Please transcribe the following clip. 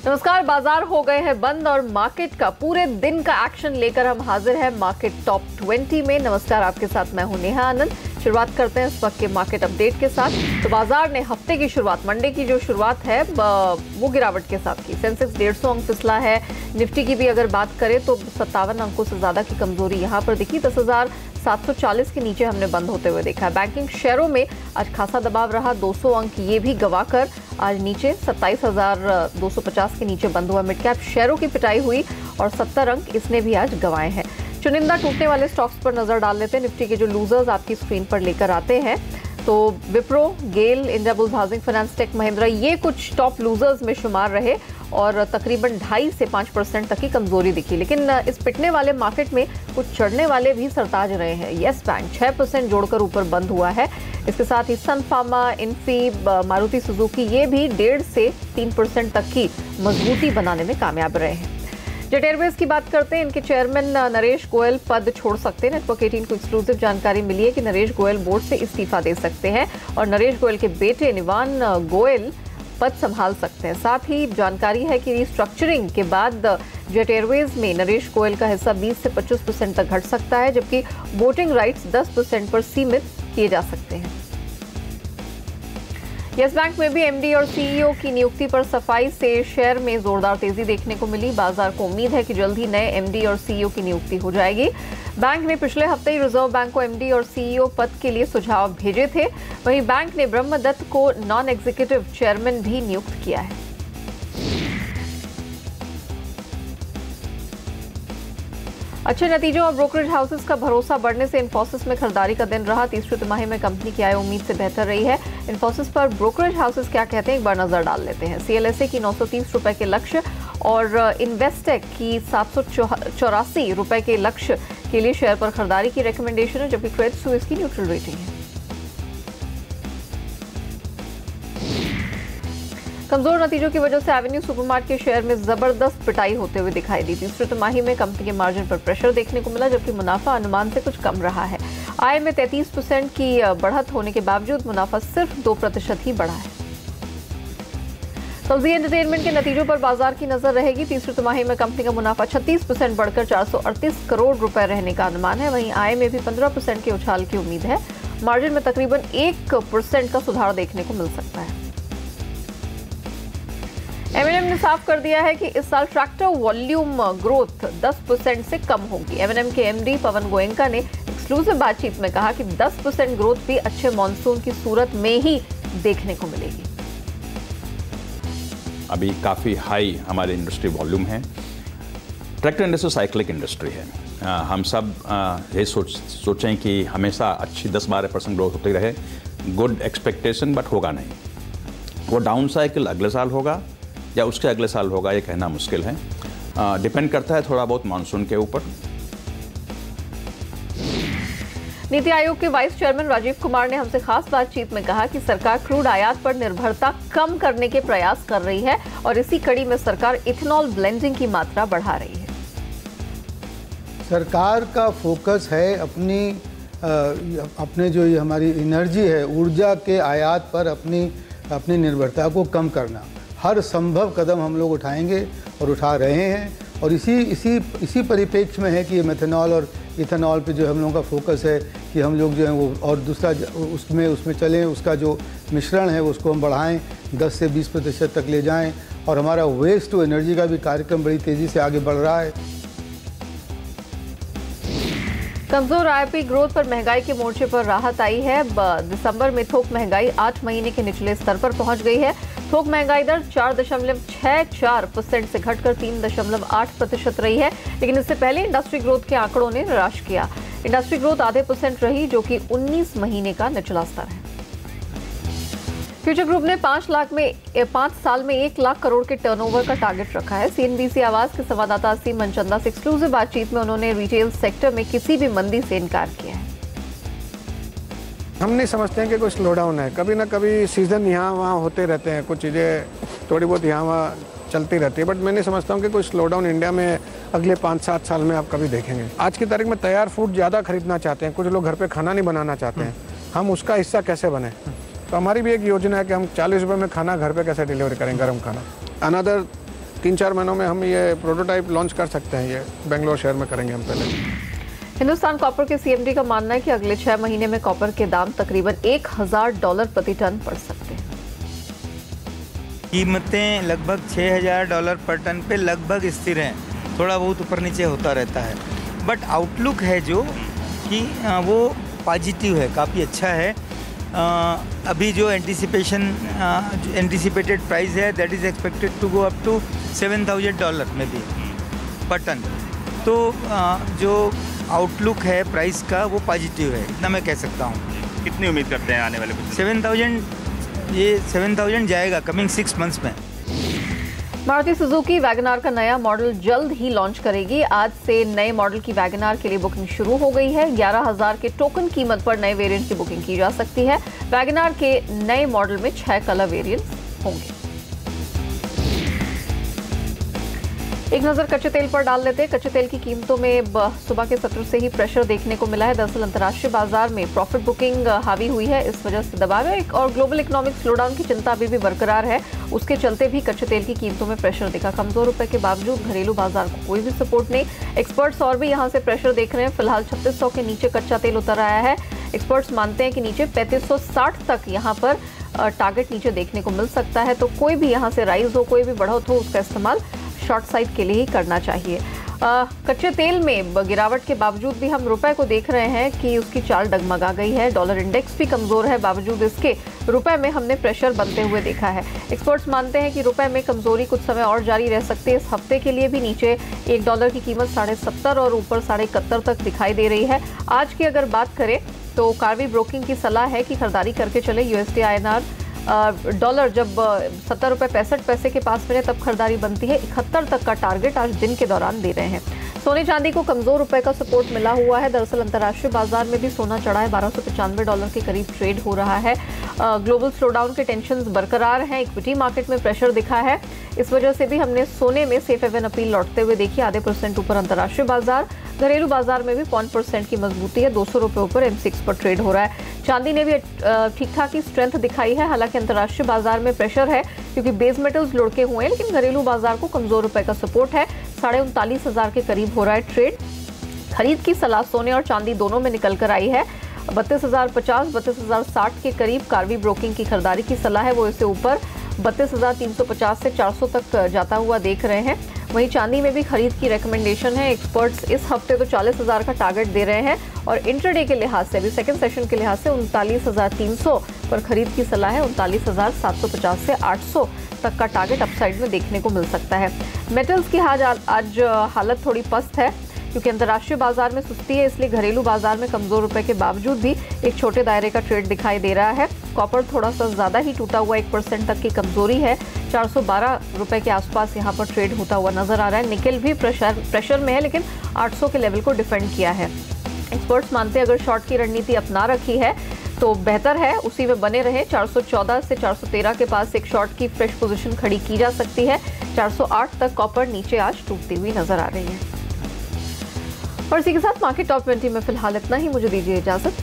नमस्कार। बाजार हो गए हैं बंद और मार्केट का पूरे दिन का एक्शन लेकर हम हाजिर हैं मार्केट टॉप 20 में। नमस्कार, आपके साथ मैं हूं नेहा आनंद। शुरुआत करते हैं इस वक्त के मार्केट अपडेट के साथ। तो बाजार ने हफ्ते की शुरुआत, मंडे की जो शुरुआत है वो गिरावट के साथ की। सेंसेक्स 150 अंक फिसला है। निफ्टी की भी अगर बात करें तो 57 अंकों से ज्यादा की कमजोरी यहां पर दिखी। 10,740 के नीचे हमने बंद होते हुए देखा है। बैंकिंग शेयरों में आज खासा दबाव रहा। 200 अंक ये भी गवाकर आज नीचे 27,250 के नीचे बंद हुआ। मिड कैप शेयरों की पिटाई हुई और 70 अंक इसने भी आज गंवाए हैं। चुनिंदा टूटने वाले स्टॉक्स पर नजर डाल लेते हैं। निफ्टी के जो लूजर्स आपकी स्क्रीन पर लेकर आते हैं तो विप्रो, गेल, इंडियाबुल्स हाउसिंग फाइनेंस, टेक महिंद्रा, ये कुछ टॉप लूजर्स में शुमार रहे और तकरीबन 2.5 से 5% तक की कमजोरी दिखी। लेकिन इस पिटने वाले मार्केट में कुछ चढ़ने वाले भी सरताज रहे हैं। येस बैंक 6% जोड़कर ऊपर बंद हुआ है। इसके साथ ही सन फार्मा, इन्फी, मारुति सुजुकी ये भी 1.5 से 3% तक की मजबूती बनाने में कामयाब रहे हैं। जेट एयरवेज की बात करते हैं। इनके चेयरमैन नरेश गोयल पद छोड़ सकते हैं। नेटवर्क 18 को एक्सक्लूसिव जानकारी मिली है कि नरेश गोयल बोर्ड से इस्तीफा दे सकते हैं और नरेश गोयल के बेटे निवान गोयल पद संभाल सकते हैं। साथ ही जानकारी है कि रिस्ट्रक्चरिंग के बाद जेट एयरवेज में नरेश गोयल का हिस्सा 20 से 25% तक घट सकता है, जबकि वोटिंग राइट्स 10% पर सीमित किए जा सकते हैं। येस बैंक में भी एमडी और सीईओ की नियुक्ति पर सफाई से शेयर में जोरदार तेजी देखने को मिली। बाजार को उम्मीद है कि जल्द ही नए एमडी और सीईओ की नियुक्ति हो जाएगी। बैंक ने पिछले हफ्ते ही रिजर्व बैंक को एमडी और सीईओ पद के लिए सुझाव भेजे थे। वहीं बैंक ने ब्रह्मदत्त को नॉन एग्जीक्यूटिव चेयरमैन भी नियुक्त किया है। अच्छे नतीजों और ब्रोकरेज हाउसेस का भरोसा बढ़ने से इन्फोसिस में खरीदारी का दिन रहा। तीसरी तिमाही में कंपनी की आय उम्मीद से बेहतर रही है। इन्फोसिस पर ब्रोकरेज हाउसेस क्या कहते हैं, एक बार नजर डाल लेते हैं। सीएलएसए की 930 रुपए के लक्ष्य और इन्वेस्टेक की 784 रुपए के लक्ष्य के लिए शेयर पर खरीदारी की रिकमेंडेशन है, जबकि क्रेडिट स्विस की न्यूट्रल रेटिंग है। कमजोर नतीजों की वजह से एवेन्यू सुपरमार्ट के शेयर में जबरदस्त पिटाई होते हुए दिखाई दी। तीसरी तिमाही में कंपनी के मार्जिन पर प्रेशर देखने को मिला, जबकि मुनाफा अनुमान से कुछ कम रहा है। आय में 33% की बढ़त होने के बावजूद मुनाफा सिर्फ 2% ही बढ़ा है। जी एंटरटेनमेंट के नतीजों पर बाजार की नजर रहेगी। तीसरी तिमाही में कंपनी का मुनाफा 36% बढ़कर 438 करोड़ रुपए रहने का अनुमान है। वहीं आय में भी 15% के उछाल की उम्मीद है। मार्जिन में तकरीबन 1% का सुधार देखने को मिल सकता है। एमएनएम ने साफ कर दिया है कि इस साल ट्रैक्टर वॉल्यूम ग्रोथ 10% से कम होगी। एमएनएम के एमडी पवन गोयनका ने एक्सक्लूसिव बातचीत में कहा कि 10% ग्रोथ भी अच्छे मॉनसून की सूरत में ही देखने को मिलेगी। अभी काफ़ी हाई हमारे इंडस्ट्री वॉल्यूम है। ट्रैक्टर इंडस्ट्री साइक्लिक इंडस्ट्री है। हम सब ये सोचें कि हमेशा अच्छी 10-12% ग्रोथ होती रहे, गुड एक्सपेक्टेशन, बट होगा नहीं। वो डाउन साइकिल अगले साल होगा या उसके अगले साल होगा, ये कहना मुश्किल है। डिपेंड करता है थोड़ा बहुत मानसून के ऊपर। नीति आयोग के वाइस चेयरमैन राजीव कुमार ने हमसे खास बातचीत में कहा कि सरकार क्रूड आयात पर निर्भरता कम करने के प्रयास कर रही है और इसी कड़ी में सरकार इथेनॉल ब्लेंडिंग की मात्रा बढ़ा रही है। सरकार का फोकस है अपने जो ये हमारी एनर्जी है, ऊर्जा के आयात पर अपनी निर्भरता को कम करना। हर संभव कदम हम लोग उठाएंगे और उठा रहे हैं और इसी परिप्रेक्ष्य में है कि ये मेथनॉल और इथेनॉल पे जो हम लोगों का फोकस है कि हम लोग जो है वो और दूसरा उसमें चलें, उसका जो मिश्रण है उसको हम बढ़ाएं, 10 से 20% तक ले जाएं और हमारा वेस्ट टू एनर्जी का भी कार्यक्रम बड़ी तेज़ी से आगे बढ़ रहा है। कमजोर आईपी ग्रोथ पर महंगाई के मोर्चे पर राहत आई है। दिसंबर में थोक महंगाई 8 महीने के निचले स्तर पर पहुंच गई है। थोक महंगाई दर 4.64% से घटकर 3.8% रही है, लेकिन इससे पहले इंडस्ट्री ग्रोथ के आंकड़ों ने निराश किया। इंडस्ट्री ग्रोथ आधे % रही, जो कि 19 महीने का निचला स्तर है। फ्यूचर ग्रुप ने 5 साल में 1 लाख करोड़ के टर्नओवर का टारगेट रखा है। सीएनबीसी आवाज के संवाददाता असीम मनचंदा से एक्सक्लूसिव बातचीत में उन्होंने रिटेल सेक्टर में किसी भी मंदी से इनकार किया है। हम नहीं समझते हैं कि कोई स्लो डाउन है। कभी ना कभी सीजन यहाँ वहाँ होते रहते हैं, कुछ चीज़ें थोड़ी बहुत यहाँ वहाँ चलती रहती है, बट मैं नहीं समझता हूँ कि कोई स्लो डाउन इंडिया में अगले 5-7 साल में आप कभी देखेंगे। आज की तारीख में तैयार फूड ज़्यादा खरीदना चाहते हैं, कुछ लोग घर पे खाना नहीं बनाना चाहते हैं। हम उसका हिस्सा कैसे बने? तो हमारी भी एक योजना है कि हम 40 रुपये में खाना घर पे कैसे डिलीवर करें, गर्म खाना। अनदर 3-4 महीनों में हम ये प्रोटोटाइप लॉन्च कर सकते हैं। ये बेंगलोर शहर में करेंगे हम पहले। हिंदुस्तान कॉपर के सीएमडी का मानना है कि अगले 6 महीने में कॉपर के दाम तकरीबन $1000 प्रति टन बढ़ सकते हैं। कीमतें लगभग $6000 पर टन पे लगभग स्थिर हैं, थोड़ा बहुत ऊपर नीचे होता रहता है, बट आउटलुक है जो कि वो पॉजिटिव है, काफ़ी अच्छा है। अभी जो एंटिसिपेटेड प्राइस है that is expected to go up to $7000 में भी पर टन। तो जो आउटलुक है प्राइस का वो पॉजिटिव है, इतना मैं कह सकता हूँ। कितनी उम्मीद करते हैं आने वाले कुछ? 7,000 जाएगा कमिंग 6 मंथ्स में। मारुति सुजुकी वैगनआर का नया मॉडल जल्द ही लॉन्च करेगी। आज से नए मॉडल की वैगनआर के लिए बुकिंग शुरू हो गई है। 11,000 के टोकन कीमत पर नए वेरिएंट की बुकिंग की जा सकती है। वैगनआर के नए मॉडल में 6 कलर वेरिएंट्स होंगे। एक नजर कच्चे तेल पर डाल लेते हैं। कच्चे तेल की कीमतों में सुबह के सत्र से ही प्रेशर देखने को मिला है। दरअसल अंतर्राष्ट्रीय बाजार में प्रॉफिट बुकिंग हावी हुई है, इस वजह से दबाव है और ग्लोबल इकोनॉमिक स्लोडाउन की चिंता अभी भी बरकरार है। उसके चलते भी कच्चे तेल की कीमतों में प्रेशर दिखा। कमजोर रुपए के बावजूद घरेलू बाजार को कोई भी सपोर्ट नहीं। एक्सपर्ट्स और भी यहां से प्रेशर देख रहे हैं। फिलहाल 3600 के नीचे कच्चा तेल उतर आया है। एक्सपर्ट्स मानते हैं कि नीचे 3560 तक यहाँ पर टारगेट नीचे देखने को मिल सकता है। तो कोई भी यहाँ से राइज हो, कोई भी बढ़ोत हो, उसका इस्तेमाल शॉर्ट साइड के लिए ही करना चाहिए। कच्चे तेल में गिरावट के बावजूद भी हम रुपए को देख रहे हैं कि उसकी चाल डगमगा गई है। डॉलर इंडेक्स भी कमजोर है, बावजूद इसके रुपए में हमने प्रेशर बनते हुए देखा है। एक्सपर्ट्स मानते हैं कि रुपए में कमजोरी कुछ समय और जारी रह सकती है। इस हफ्ते के लिए भी नीचे $1 की कीमत 70.5 और ऊपर 71.5 तक दिखाई दे रही है। आज की अगर बात करें तो कार्वी ब्रोकिंग की सलाह है कि खरीदारी करके चले। USD INR डॉलर जब ₹70.65 के पास मिले तब खरीदारी बनती है। 71 तक का टारगेट आज दिन के दौरान दे रहे हैं। सोने चांदी को कमजोर रुपए का सपोर्ट मिला हुआ है। दरअसल अंतर्राष्ट्रीय बाजार में भी सोना चढ़ा है। $1295 के करीब ट्रेड हो रहा है। ग्लोबल स्लोडाउन के टेंशंस बरकरार हैं। इक्विटी मार्केट में प्रेशर दिखा है। इस वजह से भी हमने सोने में सेफ हेवन अपील लौटते हुए देखी। आधे % ऊपर अंतर्राष्ट्रीय बाजार। घरेलू बाजार में भी 0.5% की मजबूती है। ₹200 ऊपर M6 पर ट्रेड हो रहा है। चांदी ने भी ठीक ठाक ही स्ट्रेंथ दिखाई है। हालांकि अंतर्राष्ट्रीय बाजार में प्रेशर है क्योंकि बेस मेटल्स लुढ़के हुए हैं, लेकिन घरेलू बाजार को कमजोर रुपए का सपोर्ट है। 39,500 के करीब हो रहा है ट्रेड। खरीद की सलाह सोने और चांदी दोनों में निकल कर आई है। 32,050, 32,060 के करीब कार्वी ब्रोकिंग की खरीदारी की सलाह है। वो इसे ऊपर 32,350 से 400 तक जाता हुआ देख रहे हैं। वहीं चांदी में भी खरीद की रिकमेंडेशन है। एक्सपर्ट्स इस हफ्ते तो 40,000 का टारगेट दे रहे हैं और इंट्राडे के लिहाज से भी सेकंड सेशन के लिहाज से 39,300 पर खरीद की सलाह है। 39,750 से 800 तक का टारगेट अपसाइड में देखने को मिल सकता है। मेटल्स की आज हालत थोड़ी पस्त है क्योंकि अंतर्राष्ट्रीय बाजार में सुस्ती है, इसलिए घरेलू बाजार में कमजोर रुपए के बावजूद भी एक छोटे दायरे का ट्रेड दिखाई दे रहा है। कॉपर थोड़ा सा ज्यादा ही टूटा हुआ, 1% तक की कमजोरी है। ₹412 के आसपास यहाँ पर ट्रेड होता हुआ नजर आ रहा है। निकेल भी प्रेशर में है, लेकिन 800 के लेवल को डिफेंड किया है। एक्सपर्ट्स मानते हैं अगर शॉर्ट की रणनीति अपना रखी है तो बेहतर है, उसी में बने रहे। 414 से 413 के पास एक शॉर्ट की फ्रेश पोजीशन खड़ी की जा सकती है। 408 तक कॉपर नीचे आज टूटती हुई नजर आ रही है। और इसी के साथ मार्केट टॉप 20 में फिलहाल इतना ही। मुझे दीजिए इजाजत।